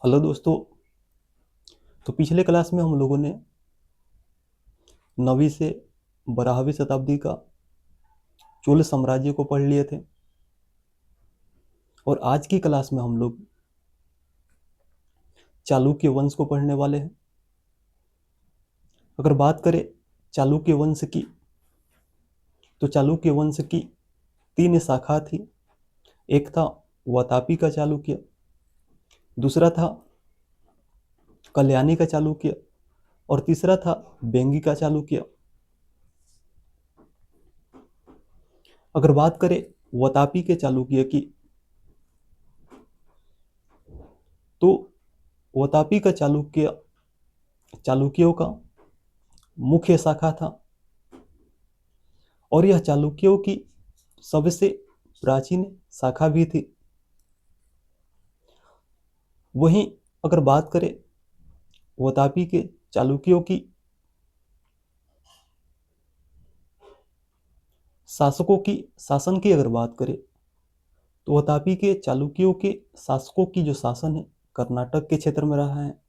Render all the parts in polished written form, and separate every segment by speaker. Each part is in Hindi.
Speaker 1: हेलो दोस्तों। तो पिछले क्लास में हम लोगों ने 9वीं से 12वीं शताब्दी का चोल साम्राज्य को पढ़ लिए थे और आज की क्लास में हम लोग चालुक्य वंश को पढ़ने वाले हैं। अगर बात करें चालुक्य वंश की, तो चालुक्य वंश की 3 शाखा थी। एक था वातापी का चालुक्य, दूसरा था कल्याणी का चालुक्य और तीसरा था बेंगी का चालुक्य। अगर बात करें वातापी के चालुक्य की, तो वातापी का चालुक्य चालुक्यों का मुख्य शाखा था और यह चालुक्यों की सबसे प्राचीन शाखा भी थी। वहीं अगर बात करें वातापी के चालुक्यों की शासकों की शासन की अगर बात करें, तो वातापी के चालुक्यों के शासकों की जो शासन है कर्नाटक के क्षेत्र में रहा है।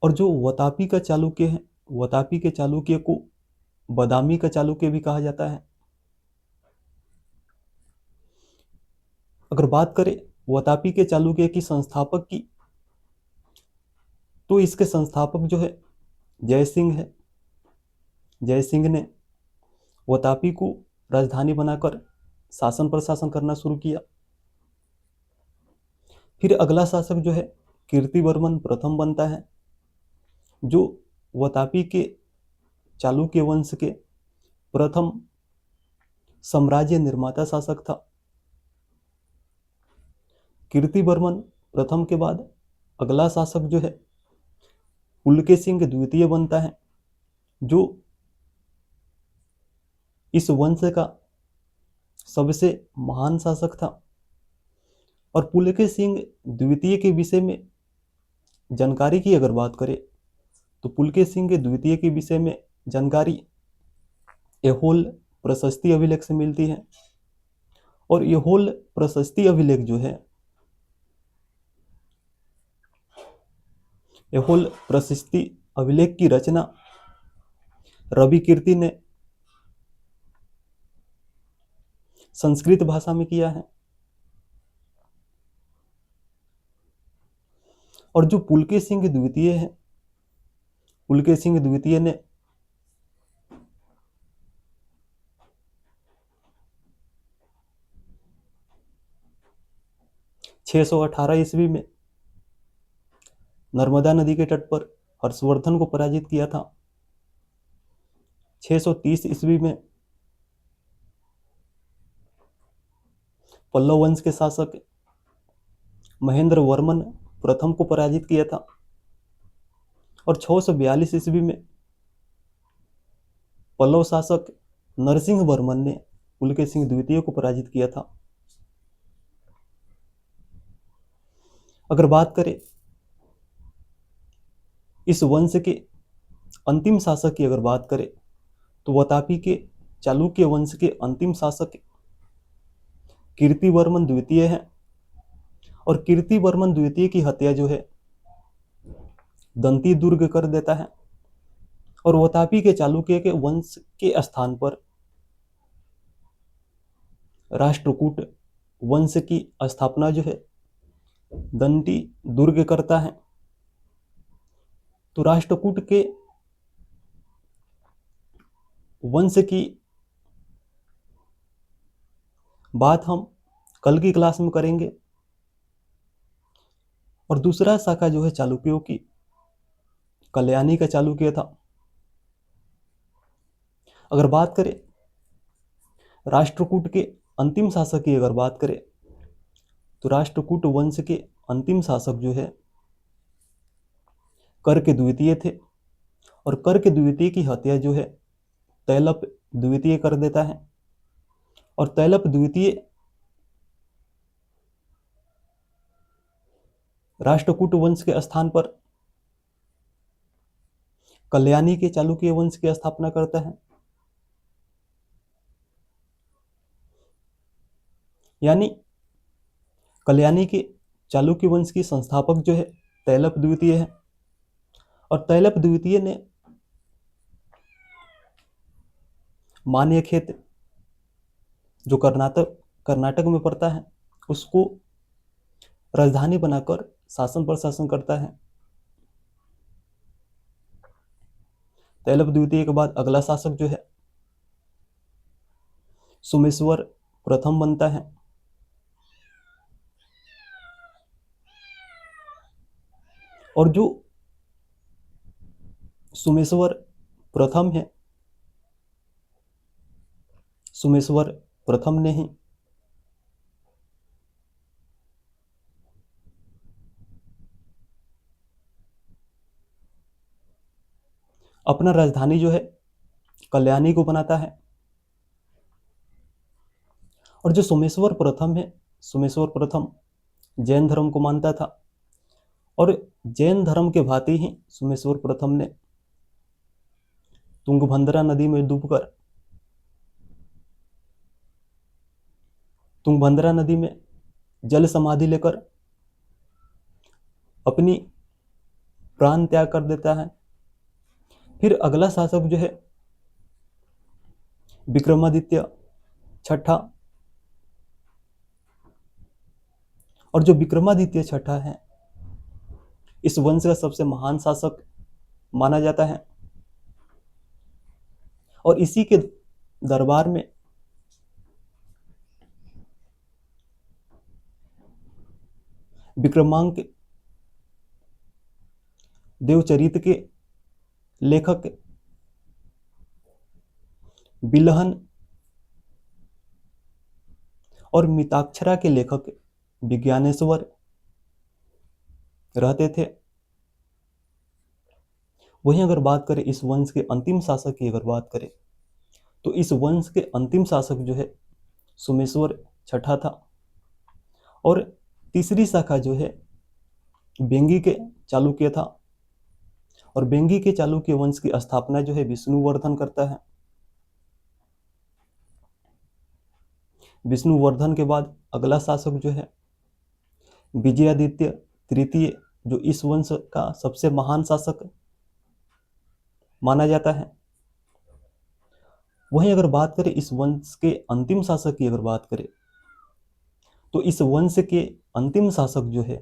Speaker 1: और जो वातापी का चालुक्य है, वातापी के चालुक्य को बादामी का चालुक्य भी कहा जाता है। अगर बात करें वातापी के चालुक्य की संस्थापक की, तो इसके संस्थापक जो है जयसिंह है। जयसिंह ने वातापी को राजधानी बनाकर शासन प्रशासन करना शुरू किया। फिर अगला शासक जो है कीर्तिवर्मन प्रथम बनता है, जो वातापी के चालुक्य वंश के प्रथम साम्राज्य निर्माता शासक था। कीर्तिवर्मन प्रथम के बाद अगला शासक जो है पुलकेशिन द्वितीय बनता है, जो इस वंश का सबसे महान शासक था। और पुलकेशिन द्वितीय के विषय में जानकारी की अगर बात करें, तो पुलकेशिन द्वितीय के विषय में जानकारी ऐहोल प्रशस्ति अभिलेख से मिलती है। और ऐहोल प्रशस्ति अभिलेख जो है, ऐहोल प्रशस्ति अभिलेख की रचना रवि कीर्ति ने संस्कृत भाषा में किया है। और जो पुलकेशिन द्वितीय है, पुलकेशिन द्वितीय ने ईस्वी में नर्मदा नदी के तट पर हर्षवर्धन को पराजित किया था। 630 ईस्वी में पल्लव वंश के शासक महेंद्र वर्मन प्रथम को पराजित किया था। और 642 ईस्वी में पल्लव शासक नरसिंह वर्मन ने पुलकेशिन द्वितीय को पराजित किया था। अगर बात करें इस वंश के अंतिम शासक की अगर बात करें, तो वातापी के चालुक्य वंश के अंतिम शासक कीर्तिवर्मन द्वितीय है। और कीर्तिवर्मन द्वितीय की हत्या जो है दंती दुर्ग कर देता है और वातापी के चालुक्य के वंश के स्थान पर राष्ट्रकूट वंश की स्थापना जो है दंती दुर्ग करता है। तो राष्ट्रकूट के वंश की बात हम कल की क्लास में करेंगे। और दूसरा शाखा जो है चालुक्यों की कल्याणी का चालुक्य था। अगर बात करें राष्ट्रकूट के अंतिम शासक की अगर बात करें, तो राष्ट्रकूट वंश के अंतिम शासक जो है कर्क द्वितीय थे। और कर्क द्वितीय की हत्या जो है तैलप द्वितीय कर देता है। और तैलप द्वितीय राष्ट्रकूट वंश के स्थान पर कल्याणी के चालुक्य वंश की स्थापना करता है। यानी कल्याणी के चालुक्य वंश की संस्थापक जो है तैलप द्वितीय है, और तैलप द्वितीय ने मान्यखेत जो कर्नाटक कर्नाटक में पड़ता है उसको राजधानी बनाकर शासन प्रशासन करता है। तैलप द्वितीय के बाद अगला शासक जो है सोमेश्वर प्रथम बनता है। और जो सोमेश्वर प्रथम है, सोमेश्वर प्रथम ने ही अपना राजधानी जो है कल्याणी को बनाता है। और जो सोमेश्वर प्रथम है, सोमेश्वर प्रथम जैन धर्म को मानता था, और जैन धर्म के भांति ही सोमेश्वर प्रथम ने तुंगभद्रा नदी में डूबकर तुंगभद्रा नदी में जल समाधि लेकर अपनी प्राण त्याग कर देता है। फिर अगला शासक जो है विक्रमादित्य छठा, और जो विक्रमादित्य छठा है इस वंश का सबसे महान शासक माना जाता है। और इसी के दरबार में विक्रमांक देवचरित के लेखक बिलहन और मिताक्षरा के लेखक विज्ञानेश्वर रहते थे। वहीं अगर बात करें इस वंश के अंतिम शासक की अगर बात करें तो इस वंश के अंतिम शासक जो है सोमेश्वर छठा था। और तीसरी शाखा जो है बेंगी के चालुक्य था, और बेंगी के चालुक्य वंश की स्थापना जो है विष्णुवर्धन करता है। विष्णुवर्धन के बाद अगला शासक जो है विजयादित्य तृतीय, जो इस वंश का सबसे महान शासक माना जाता है। वहीं अगर बात करें इस वंश के अंतिम शासक की अगर बात करें तो इस वंश के अंतिम शासक जो है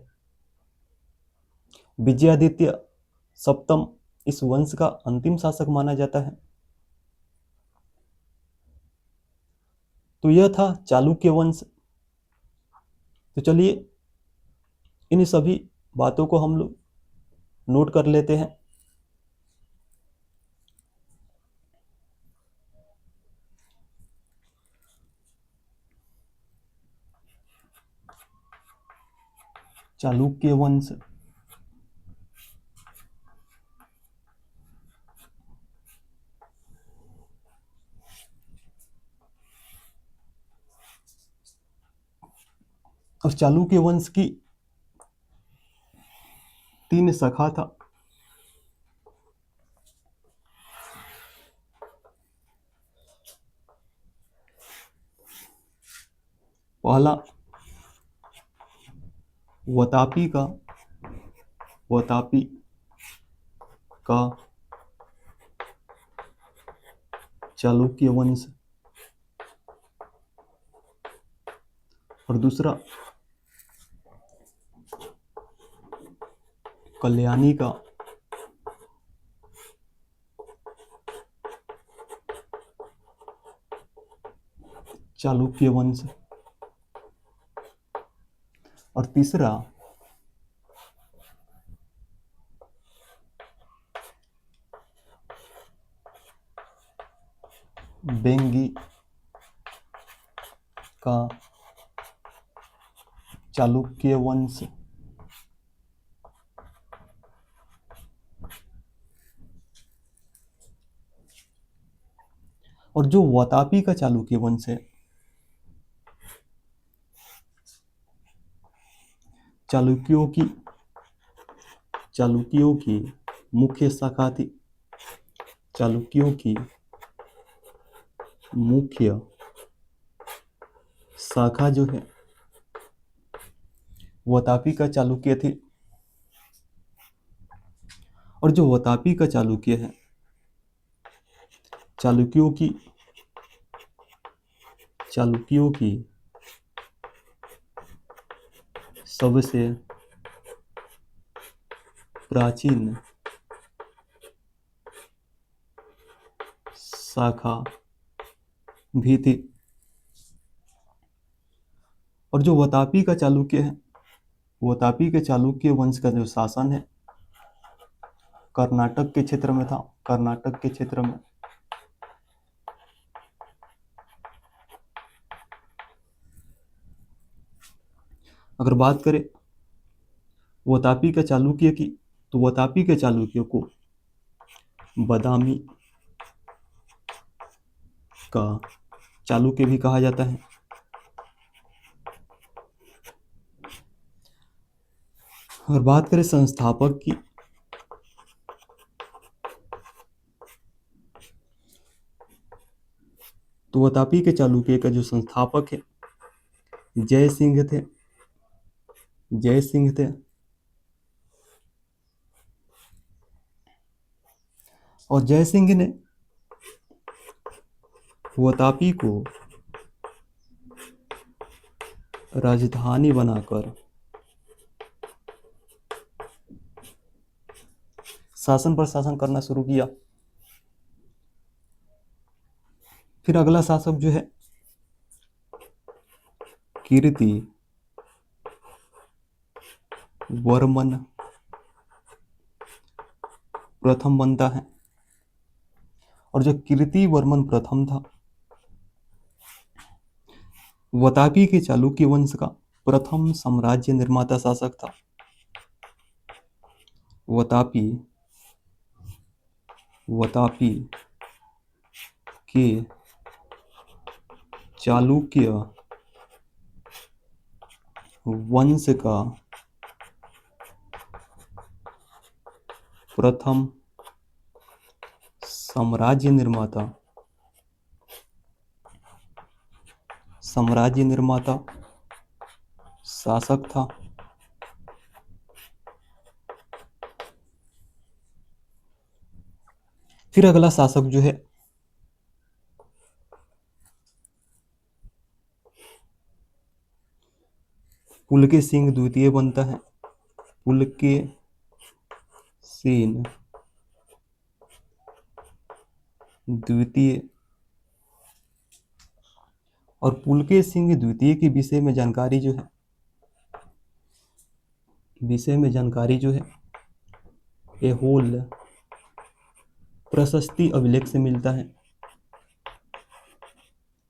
Speaker 1: विजयादित्य सप्तम इस वंश का अंतिम शासक माना जाता है। तो यह था चालुक्य वंश। तो चलिए इन सभी बातों को हम लोग नोट कर लेते हैं। चालुक्य वंश, और चालुक्य वंश की 3 शाखा था। पहला वातापी का चालुक्य वंश, और दूसरा कल्याणी का चालुक्य वंश, और तीसरा बेंगी का चालुक्य वंश। और जो वातापी का चालुक्य वंश है, चालुक्यों की मुख्य शाखा थी। चालुक्यों की मुख्य शाखा जो है वतापी का चालुक्य थे। और जो वतापी का चालुक्य है, चालुक्यों की सबसे प्राचीन शाखा भी थी। और जो वतापी का चालुक्य है, वतापी के चालुक्य वंश का जो शासन है कर्नाटक के क्षेत्र में था। कर्नाटक के क्षेत्र में अगर बात करें वतापी के चालुक्य की, तो वतापी के चालुक्य को बदामी का चालुक्य भी कहा जाता है। अगर बात करें संस्थापक की, तो वतापी के चालुक्य का जो संस्थापक है जय सिंह थे। जय सिंह थे। और जय सिंह ने वतापी को राजधानी बनाकर शासन पर शासन करना शुरू किया। फिर अगला शासक जो है कीर्ति वर्मन प्रथम बनता है। और जो कीर्ति वर्मन प्रथम था, वतापी के चालुक्य वंश का प्रथम साम्राज्य निर्माता शासक था। वतापी के चालुक्य वंश का प्रथम साम्राज्य निर्माता शासक था। फिर अगला शासक जो है पुलकेशिन द्वितीय बनता है। पुलकेशिन द्वितीय। और पुलकेशिन द्वितीय के विषय में जानकारी जो है ऐहोल प्रशस्ति अभिलेख से मिलता है।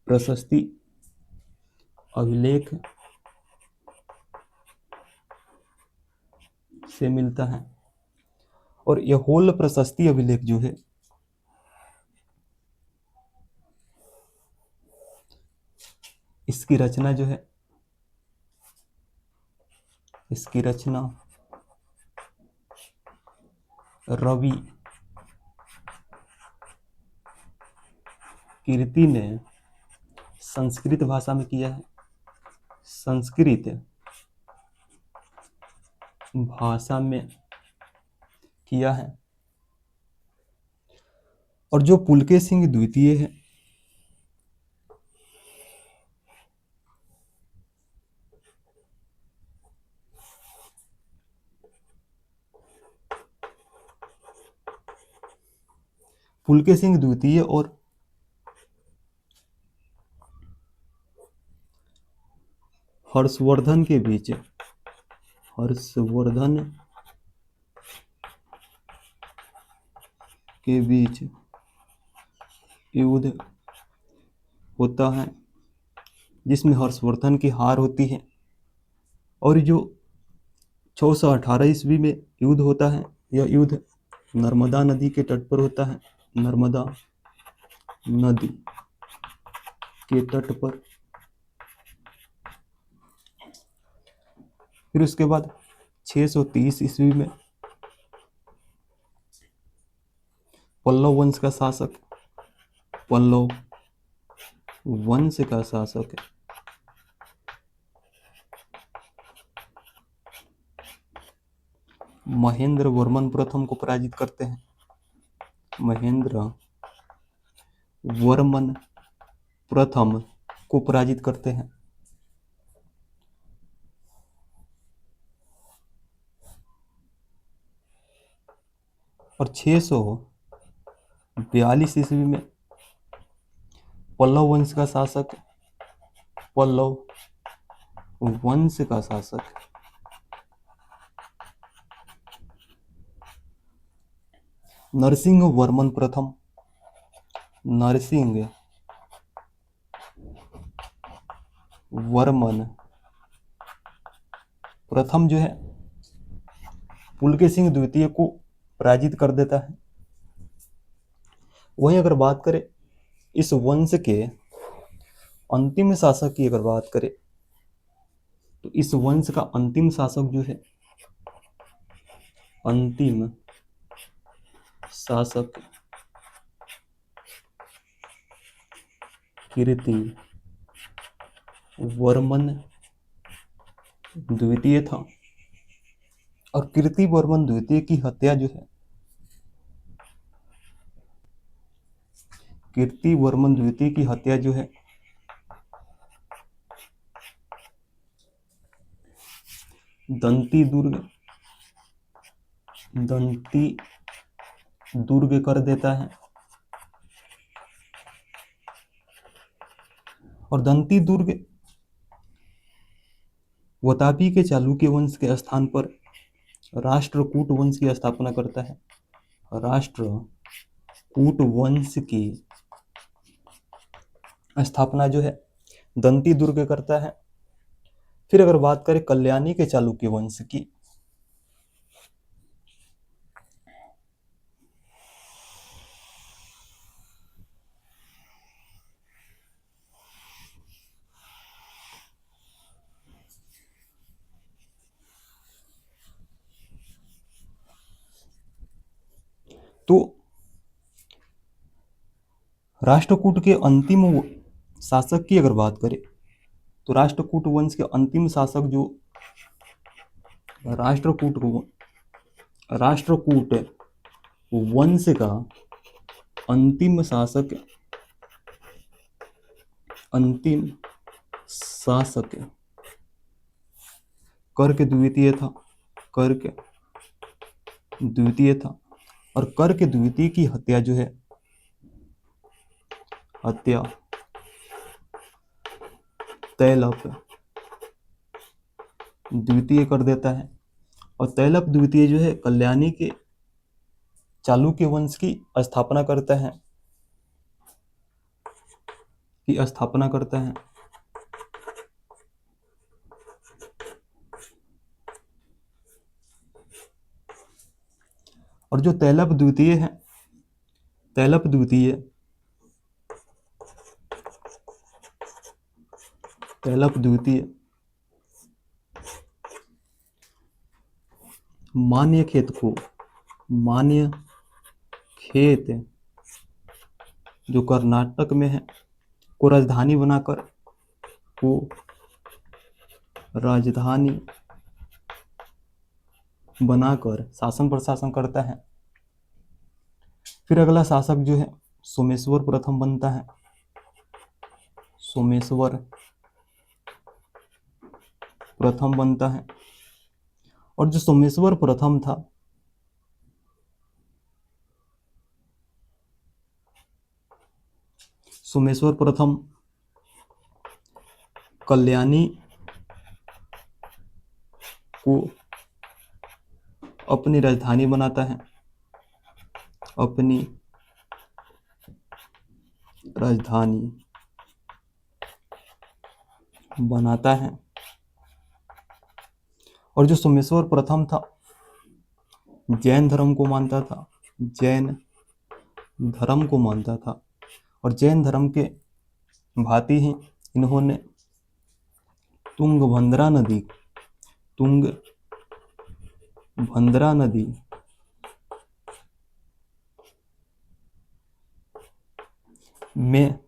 Speaker 1: प्रशस्ति अभिलेख से मिलता है। और ऐहोल प्रशस्ति अभिलेख जो है इसकी रचना रवि कीर्ति ने संस्कृत भाषा में किया है। संस्कृत भाषा में किया है। और जो पुलकेशिन द्वितीय है पुलकेशिन द्वितीय और हर्षवर्धन के बीच युद्ध होता है जिसमें हर्षवर्धन की हार होती है। और जो 618 ईस्वी में युद्ध होता है, यह युद्ध नर्मदा नदी के तट पर होता है। नर्मदा नदी के तट पर। फिर उसके बाद 630 ईस्वी में पल्लव वंश का शासक महेंद्र वर्मन प्रथम को पराजित करते हैं। महेंद्र वर्मन प्रथम को पराजित करते हैं। और 642 ईस्वी में पल्लव वंश का शासक नरसिंह वर्मन प्रथम जो है पुलकेशिन द्वितीय को पराजित कर देता है। वहीं अगर बात करें इस वंश के अंतिम शासक की अगर बात करें तो इस वंश का अंतिम शासक जो है अंतिम शासक कीर्ति वर्मन द्वितीय था। और कीर्ति वर्मन द्वितीय की हत्या जो है दंती दुर्ग कर देता है। और दंती दुर्ग वतापी के चालुक्य वंश के स्थान पर राष्ट्रकूट वंश की स्थापना करता है। राष्ट्रकूट वंश की स्थापना जो है दंती दुर्ग करता है। फिर अगर बात करें कल्याणी के चालुक्य वंश की, तो राष्ट्रकूट के अंतिम शासक की अगर बात करें तो राष्ट्रकूट वंश के अंतिम शासक जो राष्ट्रकूट वंश का अंतिम शासक कर्क द्वितीय था। और कर्क द्वितीय की हत्या जो है तैलप द्वितीय कर देता है। और तैलप द्वितीय जो है कल्याणी के चालुक्य वंश की स्थापना करता है। और जो तैलप द्वितीय मान्य खेत जो कर्नाटक में है को राजधानी बनाकर शासन प्रशासन करता है। फिर अगला शासक जो है सोमेश्वर प्रथम बनता है। और जो सोमेश्वर प्रथम था कल्याणी को अपनी राजधानी बनाता है। और जो सोमेश्वर प्रथम था जैन धर्म को मानता था। और जैन धर्म के भांति ही इन्होंने तुंगभद्रा नदी में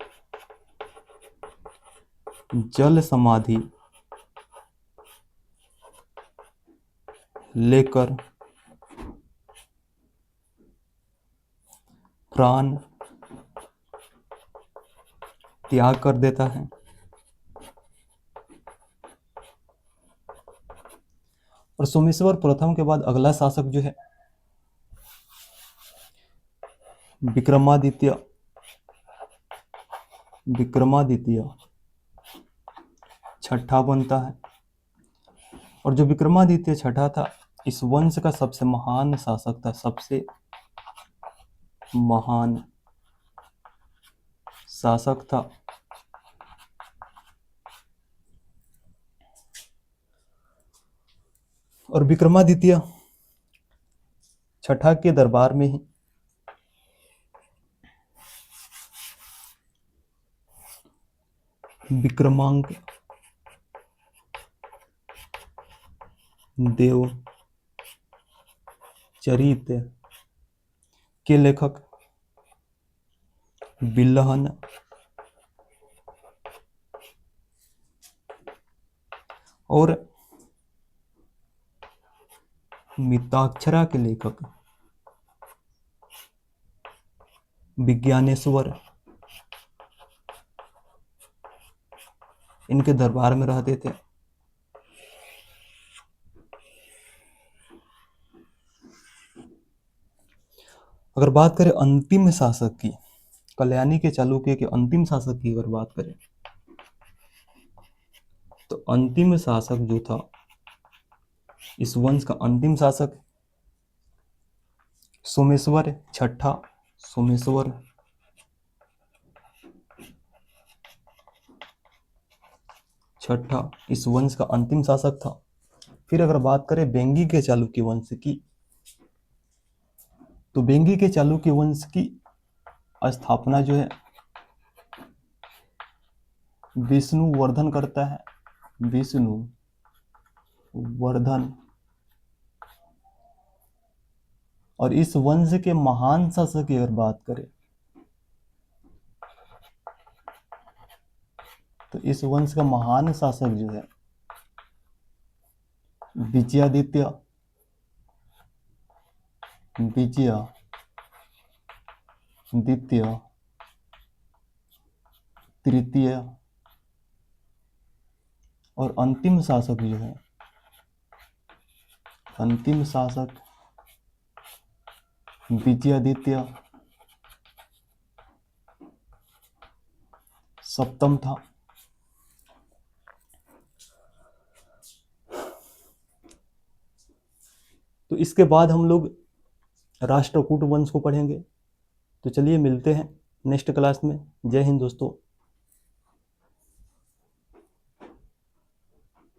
Speaker 1: जल समाधि लेकर प्राण त्याग कर देता है। और सोमेश्वर प्रथम के बाद अगला शासक जो है विक्रमादित्य। विक्रमादित्य छठा बनता है। और जो विक्रमादित्य छठा था, इस वंश का सबसे महान शासक था, सबसे महान शासक था। और विक्रमादित्य छठा के दरबार में ही विक्रमांक देव चरित के लेखक बिल्हन और मिताक्षरा के लेखक विज्ञानेश्वर इनके दरबार में रहते थे। अगर बात करें अंतिम शासक की, कल्याणी के चालुक्य के अंतिम शासक की अगर बात करें, तो अंतिम शासक जो था, इस वंश का अंतिम शासक सोमेश्वर छठा। सोमेश्वर छठा इस वंश का अंतिम शासक था। फिर अगर बात करें वेंगी के चालुक्य वंश की, तो वेंगी के चालुक्य वंश की स्थापना जो है विष्णुवर्धन करता है। विष्णुवर्धन। और इस वंश के महान शासक की अगर बात करें, तो इस वंश का महान शासक जो है विजयादित्य। विजयादित्य तृतीय। और अंतिम शासक जो है, अंतिम शासक विजयादित्य सप्तम था। तो इसके बाद हम लोग राष्ट्रकूट वंश को पढ़ेंगे। तो चलिए मिलते हैं नेक्स्ट क्लास में। जय हिंद दोस्तों।